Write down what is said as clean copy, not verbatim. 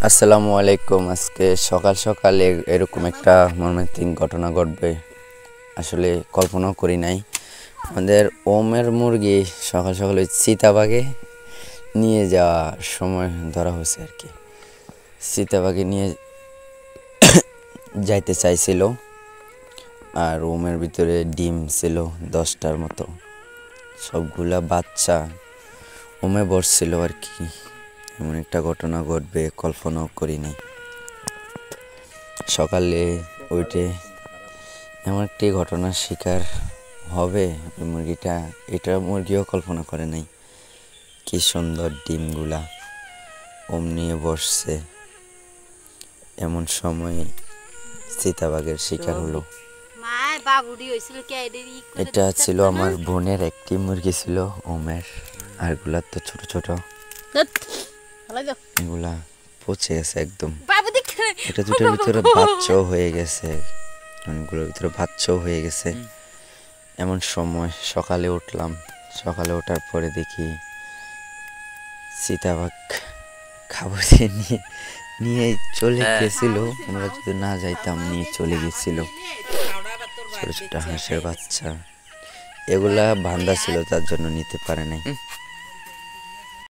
আসসালামু আলাইকুম। আজকে সকাল সকাল এরকম একটা মর্মান্তিক ঘটনা ঘটবে আসলে কল্পনাও করি নাই। আমাদের ওমের মুরগি সকাল সকাল ওই চিতাবাঘে নিয়ে যাওয়ার সময় ধরা হয়েছে আর কি। চিতাবাঘে নিয়ে যাইতে চাইছিল, আর ওমের ভিতরে ডিম ছিল 10টার মতো, সবগুলা বাচ্চা ওমে বসছিল আর কি। এমন একটা ঘটনা ঘটবে কল্পনাও করি নাই। সকালে উঠে এমন একটি ঘটনার শিকার হবে ওই মুরগিটা, এটা মুরগিও কল্পনা করে নাই। কি সুন্দর ডিমগুলা ওম নিয়ে বসছে, এমন সময় চিতাবাঘের শিকার হলো। এটা ছিল আমার বোনের একটি মুরগি ছিল ওমের, আরগুলা তো ছোট ছোট, এগুলা পচে গেছে একদম। এটা দুটোর ভিতরে বাচ্চাও হয়ে গেছে, অনেকগুলোর ভিতরে বাচ্চাও হয়ে গেছে। এমন সময় সকালে উঠলাম, সকালে ওঠার পরে দেখি চিতাবাঘ খাবার নিয়ে নিয়ে চলে গেছিল। আমরা যদি না যাইতাম নিয়ে চলে গেছিল। ছোট ছোট হাঁসের বাচ্চা, এগুলা বান্ধা ছিল, তার জন্য নিতে পারে নাই।